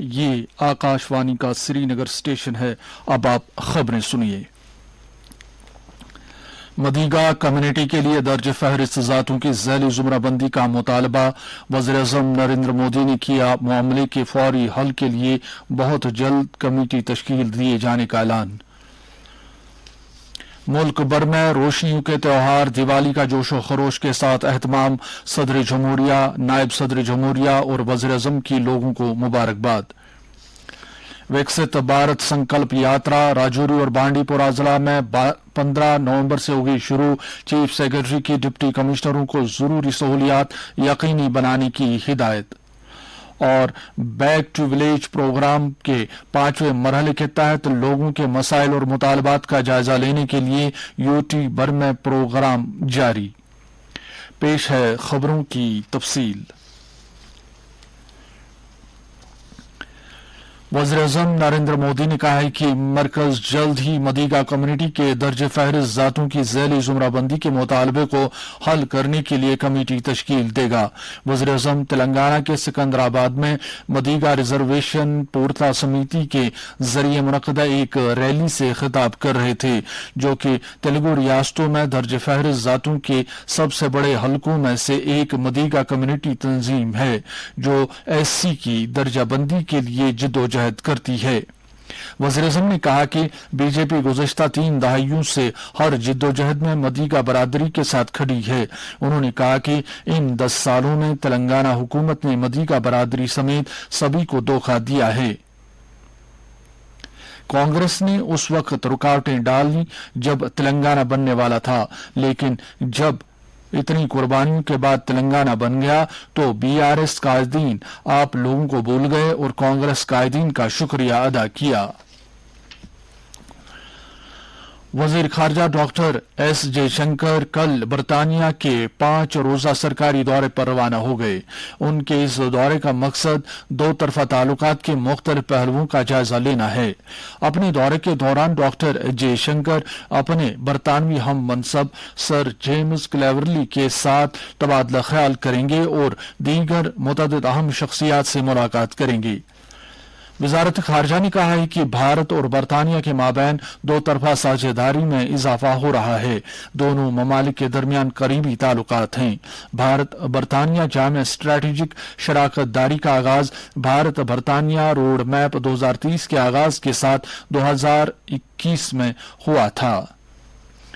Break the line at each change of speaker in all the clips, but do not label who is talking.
یہ آکاشوانی کا سری نگر اسٹیشن ہے۔ اب آپ خبریں سنیے۔ مدیگا کمیونٹی کے لیے درج فہرست ذاتوں کی ذیلی زمرہ بندی کا مطالبہ، وزیر اعظم نریندر مودی نے کیا۔ معاملے کے فوری حل کے لیے بہت جلد کمیٹی تشکیل دیے جانے کا اعلان۔ ملک بھر میں روشنیوں کے تہوار دیوالی کا جوش و خروش کے ساتھ اہتمام۔ صدر جمہوریہ، نائب صدر جمہوریہ اور وزیر اعظم کی لوگوں کو مبارکباد۔ وکست بھارت سنکلپ یاترا راجوری اور بانڈی پورہ ضلع میں 15 نومبر سے ہوگی شروع۔ چیف سیکرٹری کی ڈپٹی کمشنروں کو ضروری سہولیات یقینی بنانے کی ہدایت۔ اور بیک ٹو ولیج پروگرام کے 5ویں مرحلے کے تحت لوگوں کے مسائل اور مطالبات کا جائزہ لینے کے لیے یوٹی بھر میں پروگرام جاری۔ پیش ہے خبروں کی تفصیل۔ وزیر اعظم نریندر مودی نے کہا ہے کہ مرکز جلد ہی مدیگا کمیونٹی کے درج فہرست ذاتوں کی ذیلی زمرہ بندی کے مطالبے کو حل کرنے کے لیے کمیٹی تشکیل دے گا۔ وزیر اعظم تلنگانہ کے سکندرآباد میں مدیگا ریزرویشن پورتا سمیتی کے ذریعے منعقدہ ایک ریلی سے خطاب کر رہے تھے، جو کہ تیلگو ریاستوں میں درج فہرست ذاتوں کے سب سے بڑے حلقوں میں سے ایک مدیگا کمیونٹی تنظیم ہے، جو ایس سی کی درجہ بندی کے لیے جدوجہد کرتی ہے۔ وزیر اعظم نے کہا کہ بی جے پی گزشتہ 3 دہائیوں سے ہر جدوجہد میں مدیگا برادری کے ساتھ کھڑی ہے۔ انہوں نے کہا کہ ان 10 سالوں میں تلنگانہ حکومت نے مدیگا برادری سمیت سبھی کو دھوکہ دیا ہے۔ کانگریس نے اس وقت رکاوٹیں ڈالی جب تلنگانہ بننے والا تھا، لیکن جب اتنی قربانیوں کے بعد تلنگانہ بن گیا تو بی آر ایس قائدین آپ لوگوں کو بھول گئے اور کانگریس قائدین کا شکریہ ادا کیا۔ وزیر خارجہ ڈاکٹر ایس جے شنکر کل برطانیہ کے 5 روزہ سرکاری دورے پر روانہ ہو گئے۔ ان کے اس دورے کا مقصد 2 طرفہ تعلقات کے مختلف پہلوؤں کا جائزہ لینا ہے۔ اپنے دورے کے دوران ڈاکٹر جے شنکر اپنے برطانوی ہم منصب سر جیمز کلیورلی کے ساتھ تبادلہ خیال کریں گے اور دیگر متعدد اہم شخصیات سے ملاقات کریں گے۔ وزارت خارجہ نے کہا ہے کہ بھارت اور برطانیہ کے مابین 2 طرفہ ساجھیداری میں اضافہ ہو رہا ہے۔ دونوں ممالک کے درمیان قریبی تعلقات ہیں۔ بھارت برطانیہ جامع اسٹریٹجک شراکت داری کا آغاز بھارت برطانیہ روڈ میپ 2030 کے آغاز کے ساتھ 2021 میں ہوا تھا۔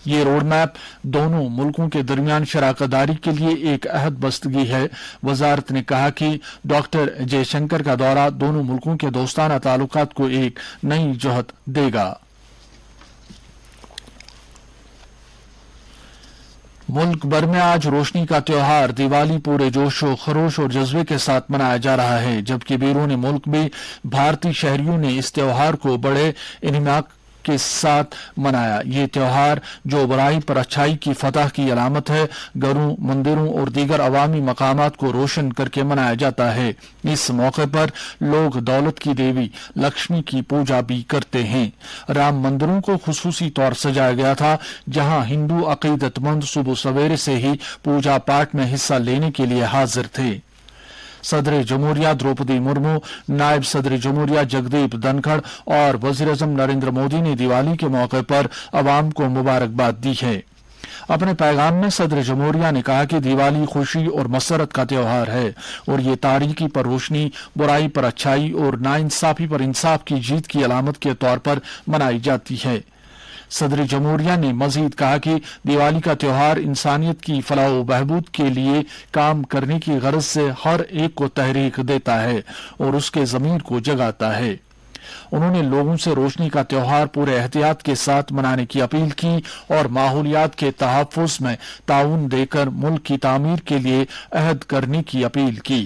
یہ روڈ میپ دونوں ملکوں کے درمیان شراکت داری کے لیے ایک عہد بستگی ہے۔ وزارت نے کہا کہ ڈاکٹر جے شنکر کا دورہ دونوں ملکوں کے دوستانہ تعلقات کو ایک نئی جہت دے گا۔ ملک بھر میں آج روشنی کا تہوار دیوالی پورے جوش و خروش اور جذبے کے ساتھ منایا جا رہا ہے، جبکہ بیرون ملک بھی بھارتی شہریوں نے اس تہوار کو بڑے انعماق کے ساتھ منایا۔ یہ تہوار جو برائی پر اچھائی کی فتح کی علامت ہے، گھروں، مندروں اور دیگر عوامی مقامات کو روشن کر کے منایا جاتا ہے۔ اس موقع پر لوگ دولت کی دیوی لکشمی کی پوجا بھی کرتے ہیں۔ رام مندروں کو خصوصی طور سجایا گیا تھا، جہاں ہندو عقیدت مند صبح سویرے سے ہی پوجا پاٹ میں حصہ لینے کے لیے حاضر تھے۔ صدر جمہوریہ دروپدی مرمو، نائب صدر جمہوریہ جگدیپ دھنکھڑ اور وزیر اعظم نریندر مودی نے دیوالی کے موقع پر عوام کو مبارکباد دی ہے۔ اپنے پیغام میں صدر جمہوریہ نے کہا کہ دیوالی خوشی اور مسرت کا تہوار ہے اور یہ تاریکی پر روشنی، برائی پر اچھائی اور ناانصافی پر انصاف کی جیت کی علامت کے طور پر منائی جاتی ہے۔ صدر جمہوریہ نے مزید کہا کہ دیوالی کا تہوار انسانیت کی فلاح و بہبود کے لیے کام کرنے کی غرض سے ہر ایک کو تحریک دیتا ہے اور اس کے ضمیر کو جگاتا ہے۔ انہوں نے لوگوں سے روشنی کا تہوار پورے احتیاط کے ساتھ منانے کی اپیل کی اور ماحولیات کے تحفظ میں تعاون دے کر ملک کی تعمیر کے لیے عہد کرنے کی اپیل کی۔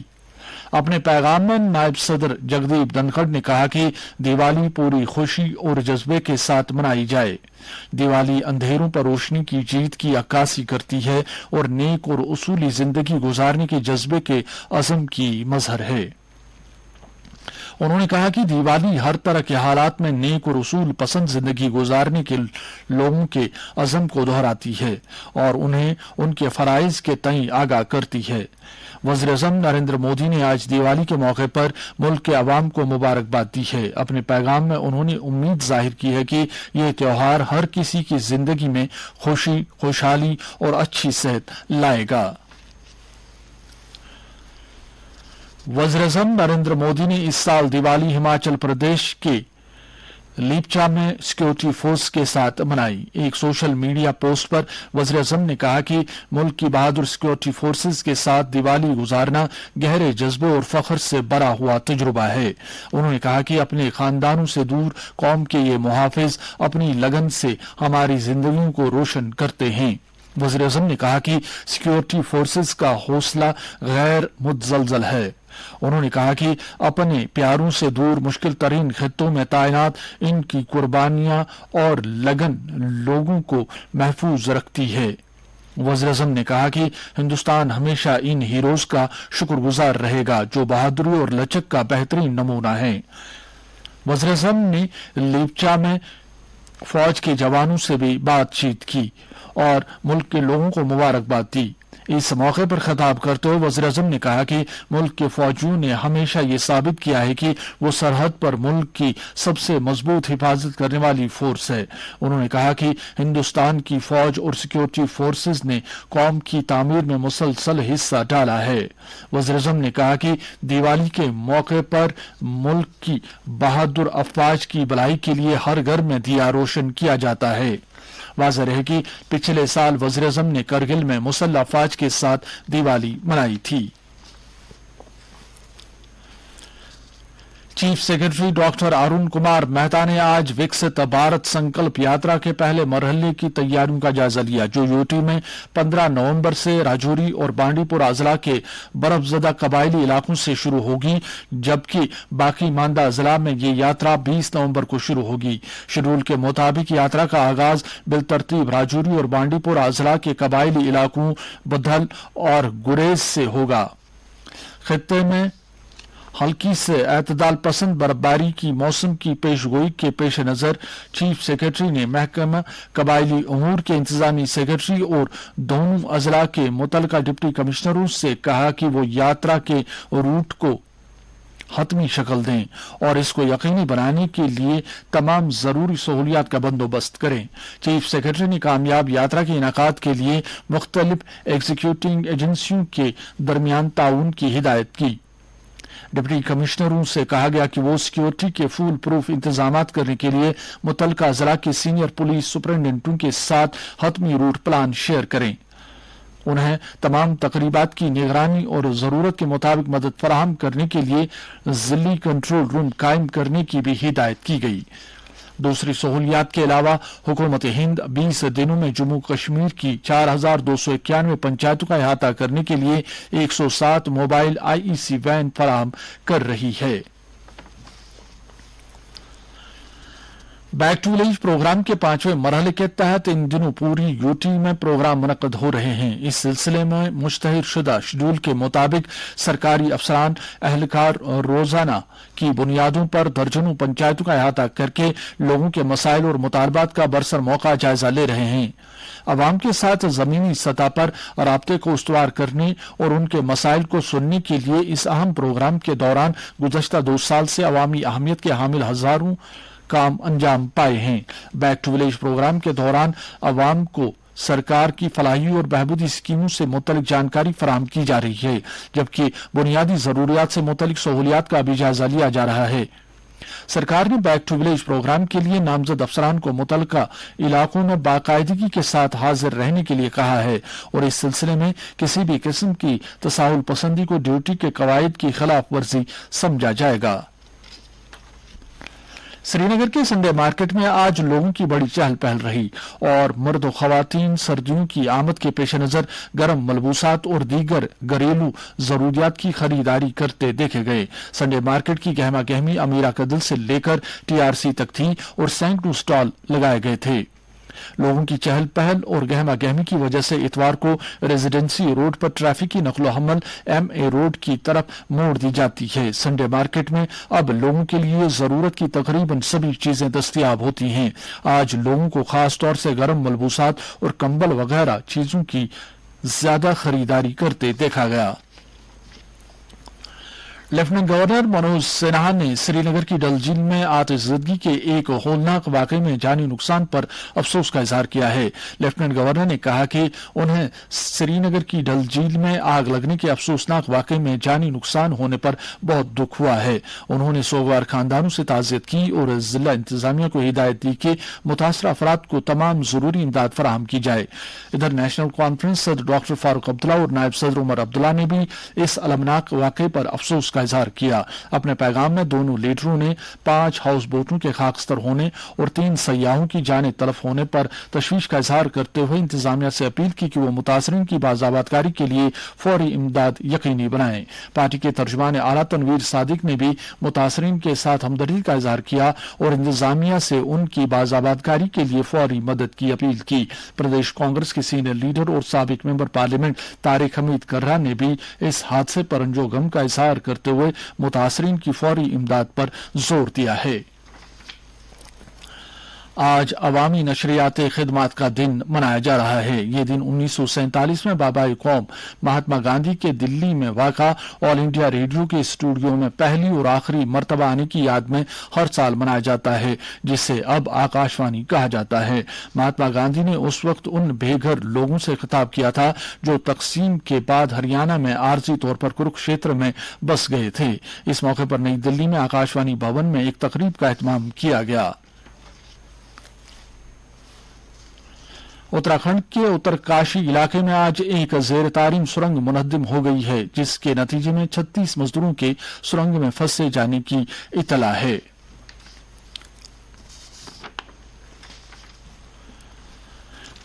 اپنے پیغام میں نائب صدر جگدیپ دھنکھڑ نے کہا کہ دیوالی پوری خوشی اور جذبے کے ساتھ منائی جائے۔ دیوالی اندھیروں پر روشنی کی جیت کی عکاسی کرتی ہے اور نیک اور اصولی زندگی گزارنے کے جذبے کے عزم کی مظہر ہے۔ उन्होंने कहा कि दिवाली हर तरह के हालात में नेक और उसूल पसंद जिंदगी गुजारने के लोगों के अज़म को दोहराती है और उन्हें उनके फराइज के तई आगाह करती है। वज़ीर-ए-आज़म नरेंद्र मोदी ने आज दिवाली के मौके पर मुल्क के अवाम को मुबारकबाद दी है। अपने पैगाम में उन्होंने उम्मीद जाहिर की है कि ये त्योहार हर किसी की जिंदगी में खुशी, खुशहाली और अच्छी सेहत लाएगा। वज़ीर-ए-आज़म नरेंद्र मोदी ने इस साल दिवाली हिमाचल प्रदेश के लीपचा में सिक्योरिटी फोर्स के साथ मनाई। एक सोशल मीडिया पोस्ट पर वज़ीर-ए-आज़म ने कहा कि मुल्क की बहादुर सिक्योरिटी फोर्सेस के साथ दिवाली गुजारना गहरे जज्बे और फख्र से भरा हुआ तजुर्बा है। उन्होंने कहा कि अपने खानदानों से दूर कौम के ये मुहाफिज अपनी लगन से हमारी जिंदगियों को रोशन करते हैं। वज़ीर-ए-आज़म ने कहा कि सिक्योरिटी फोर्सेस का हौसला गैर मुतज़लज़ल है। उन्होंने कहा कि अपने प्यारों से दूर मुश्किल तरीन खित्तों में तैनात इनकी कुर्बानियां और लगन लोगों को महफूज रखती है। वज़ीर-ए-आज़म ने कहा कि हिंदुस्तान हमेशा इन हीरोज का शुक्रगुजार रहेगा जो बहादुरी और लचक का बेहतरीन नमूना है। वज़ीर-ए-आज़म ने लीपचा में फौज के जवानों से भी बातचीत की और मुल्क के लोगों को मुबारकबाद दी। इस मौके पर खिताब करते हुए वज़ीर-ए-आज़म ने कहा कि मुल्क के फौजियों ने हमेशा ये साबित किया है कि वो सरहद पर मुल्क की सबसे मजबूत हिफाजत करने वाली फोर्स है। उन्होंने कहा कि हिंदुस्तान की फौज और सिक्योरिटी फोर्सेस ने कौम की तामीर में मुसलसल हिस्सा डाला है। वज़ीर-ए-आज़म ने कहा कि दिवाली के मौके पर मुल्क की बहादुर अफवाज की भलाई के लिए हर घर में दिया रोशन किया जाता है। वाज़ेह रहे कि पिछले साल वज़ीर-ए-आज़म ने करगिल में मुसल्लह अफवाज के साथ दिवाली मनाई थी। Chief secretary doctor Arun Kumar Mehta ने आज विकसित भारत संकल्प यात्रा के पहले मरहले की तैयारियों का जायजा लिया जो यूटी में 15 नवंबर से राजौरी और बांडीपुर अजला के बर्फजदा कबायली इलाकों से शुरू होगी, जबकि बाकी मानदा अजला में ये यात्रा 20 नवंबर को शुरू होगी। शेड्यूल के मुताबिक यात्रा का आगाज बिलतरतीब राजौरी और बांडीपुर अजला के कबायली इलाकों बदल और गुरेज से होगा। खित्ते में हल्की से एतदाल पसंद बर्फबारी की मौसम की पेशगोई के पेश नजर चीफ सेक्रेटरी ने महकमा कबायली उमूर के इंतजामी सेक्रेटरी और दोनों अजला के मुतलका डिप्टी कमिश्नरों से कहा कि वो यात्रा के रूट को हतमी शक्ल दें और इसको यकीनी बनाने के लिए तमाम जरूरी सहूलियात का बंदोबस्त करें। चीफ सेक्रेटरी ने कामयाब यात्रा के इनाकात के लिए मुख्तलिफ एग्जीक्यूटिंग एजेंसियों के दरमियान ताउन की हिदायत की। डिप्टी कमिश्नरों से कहा गया कि वो सिक्योरिटी के फूल प्रूफ इंतजामात करने के लिए मुतलका जिला के सीनियर पुलिस सुपरिटेंडेंटों के साथ हतमी रूट प्लान शेयर करें। उन्हें तमाम तकरीबात की निगरानी और जरूरत के मुताबिक मदद फराहम करने के लिए जिली कंट्रोल रूम कायम करने की भी हिदायत की गई। दूसरी सहूलियात के अलावा हुकूमत हिंद 20 दिनों में जम्मू कश्मीर की 4291 पंचायतों का अहाता करने के लिए 107 मोबाइल आईईसी वैन फराहम कर रही है। बैक टू विलेज प्रोग्राम के 5वें मरहले के तहत इन दिनों पूरी यूटी में प्रोग्राम मुनक्कद हो रहे हैं। इस सिलसिले में मुश्तहर शुदा शेड्यूल के मुताबिक सरकारी अफसरान एहलकार रोजाना की बुनियादों पर दर्जनों पंचायतों का अहाता करके लोगों के मसाइल और मुतालबात का बरसर मौका जायजा ले रहे हैं। अवाम के साथ जमीनी सतह पर राब्ते को उस्तवार करने और उनके मसाइल को सुनने के लिए इस अहम प्रोग्राम के दौरान गुज़श्ता 2 साल से अवामी अहमियत के हामिल हजारों काम अंजाम पाए हैं। बैक टू विलेज प्रोग्राम के दौरान अवाम को सरकार की फलाही और बहबूदी स्कीमों से मुतल्लिक जानकारी फराहम की जा रही है, जबकि बुनियादी जरूरियात से मुतल्लिक सहूलियात का भी जायजा लिया जा रहा है। सरकार ने बैक टू विलेज प्रोग्राम के लिए नामजद अफसरान को मुतल्लिका इलाकों में बाकायदगी के साथ हाजिर रहने के लिए कहा है और इस सिलसिले में किसी भी किस्म की तसाहुल पसंदी को ड्यूटी के कवायद की खिलाफ वर्जी समझा जाएगा। श्रीनगर के संडे मार्केट में आज लोगों की बड़ी चहल पहल रही और मर्द और खवातीन सर्दियों की आमद के पेश नजर गर्म मलबूसात और दीगर घरेलू जरूरियात की खरीदारी करते देखे गए। संडे मार्केट की गहमा गहमी अमीरा कदिल से लेकर टीआरसी तक थी और सैकड़ों स्टॉल लगाए गए थे। लोगों की चहल पहल और गहमा गहमी की वजह से इतवार को रेजिडेंसी रोड पर ट्रैफिक की नकलो हमल MA रोड की तरफ मोड़ दी जाती है। संडे मार्केट में अब लोगों के लिए जरूरत की तकरीबन सभी चीजें दस्तयाब होती हैं। आज लोगों को खास तौर से गर्म मलबूसात और कंबल वगैरह चीजों की ज्यादा खरीदारी करते देखा गया। लेफ्टिनेंट गवर्नर मनोज सिन्हा ने श्रीनगर की डल झील में आतिशबाजी के एक होलनाक वाकये में जानी नुकसान पर अफसोस का इजहार किया है। लेफ्टिनेंट गवर्नर ने कहा कि उन्हें श्रीनगर की डल झील में आग लगने के अफसोसनाक वाकये में जानी नुकसान होने पर बहुत दुख हुआ है। उन्होंने सोगवार खानदानों से ताज़ियत की और जिला इंतजामिया को हिदायत दी कि मुतासरा अफराद को तमाम जरूरी इमदाद फराहम की जाए। इधर नेशनल कॉन्फ्रेंस सदर डॉक्टर फारूक अब्दुल्ला और नायब सदर उमर अब्दुल्ला ने भी इस अलमनाक वाकये पर अफसोस का इजहार किया। अपने पैगाम में दोनों लीडरों ने 5 हाउस बोटों के खाकस्तर होने और 3 सयाहों की जाने तलफ होने पर तशवीश का इजहार करते हुए इंतजामिया से अपील की कि वो मुतासरीन की बाज़ाबातकारी के लिए फौरी इमदाद यकीनी बनाएं। पार्टी के तर्जुमान आला तनवीर सादिक ने भी मुतासरीन के साथ हमदर्दी का इजहार किया और इंतजामिया से उनकी बाज़ाबातकारी के लिए फौरी मदद की अपील की। प्रदेश कांग्रेस के सीनियर लीडर और साबिक मेंबर पार्लियामेंट तारिक हमीद कर्रा ने भी इस हादसे पर अंजो गम का इजहार करते हुए मुतासरीन की फौरी इमदाद पर जोर दिया है। आज अवामी नशरियात खिदमात का दिन मनाया जा रहा है। ये दिन 1947 में बाबाए कौम महात्मा गांधी के दिल्ली में वाक़ा ऑल इंडिया रेडियो के स्टूडियो में पहली और आखिरी मर्तबा आने की याद में हर साल मनाया जाता है, जिसे अब आकाशवाणी कहा जाता है। महात्मा गांधी ने उस वक्त उन बेघर लोगों से खिताब किया था जो तकसीम के बाद हरियाणा में आरजी तौर पर कुरुक्षेत्र में बस गए थे। इस मौके पर नई दिल्ली में आकाशवाणी भवन में एक तकरीब का एहतमाम किया गया। उत्तराखंड के उत्तरकाशी इलाके में आज एक जेर तारीम सुरंग मुनहदिम हो गई है, जिसके नतीजे में 36 मजदूरों के सुरंग में फंसे जाने की इतला है।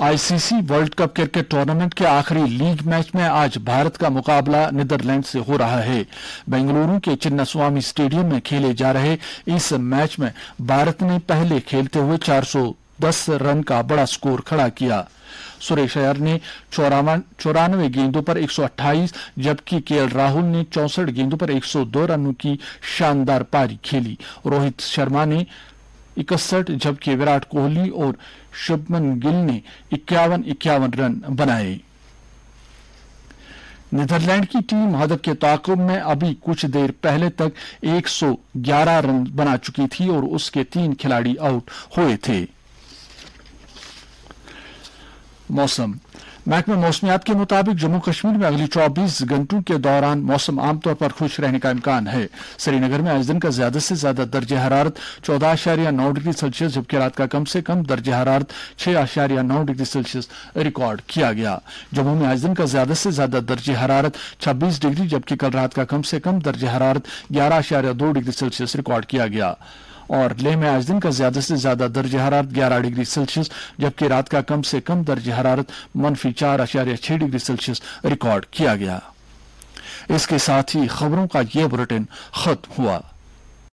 ICC world cup cricket tournament के आखिरी लीग मैच में आज भारत का मुकाबला नीदरलैंड से हो रहा है। बेंगलुरु के चिन्नास्वामी स्टेडियम में खेले जा रहे इस मैच में भारत ने पहले खेलते हुए 410 रन का बड़ा स्कोर खड़ा किया। सुरेश अय्यर ने 94 गेंदों पर 128 जबकि KL राहुल ने 64 गेंदों पर 102 रनों की शानदार पारी खेली। रोहित शर्मा ने 61 जबकि विराट कोहली और शुभमन गिल ने 51 रन बनाए। नीदरलैंड की टीम हदफ के ताक़ुब में अभी कुछ देर पहले तक 111 रन बना चुकी थी और उसके 3 खिलाड़ी आउट हुए थे। मौसम महकमा मौसमियात के मुताबिक जम्मू कश्मीर में अगली 24 घंटों के दौरान मौसम आमतौर पर खुश रहने का इम्कान है। श्रीनगर में आज दिन का ज्यादा से ज्यादा दर्जे हरारत 14.9 डिग्री सेल्सियस जबकि रात का कम से कम दर्जे हरारत 6.9 डिग्री सेल्सियस रिकॉर्ड किया गया। जम्मू में आज दिन का ज्यादा से ज्यादा दर्जे हरारत 26 डिग्री जबकि कल रात का कम से कम दर्जे हरारत 11.2 डिग्री सेल्सियस रिकॉर्ड किया गया। और लेह में आज दिन का ज्यादा से ज्यादा दर्जे हरारत 11 डिग्री सेल्सियस जबकि रात का कम से कम दर्जे हरारत -4.6 डिग्री सेल्सियस रिकॉर्ड किया गया। इसके साथ ही खबरों का यह बुलेटिन खत्म हुआ।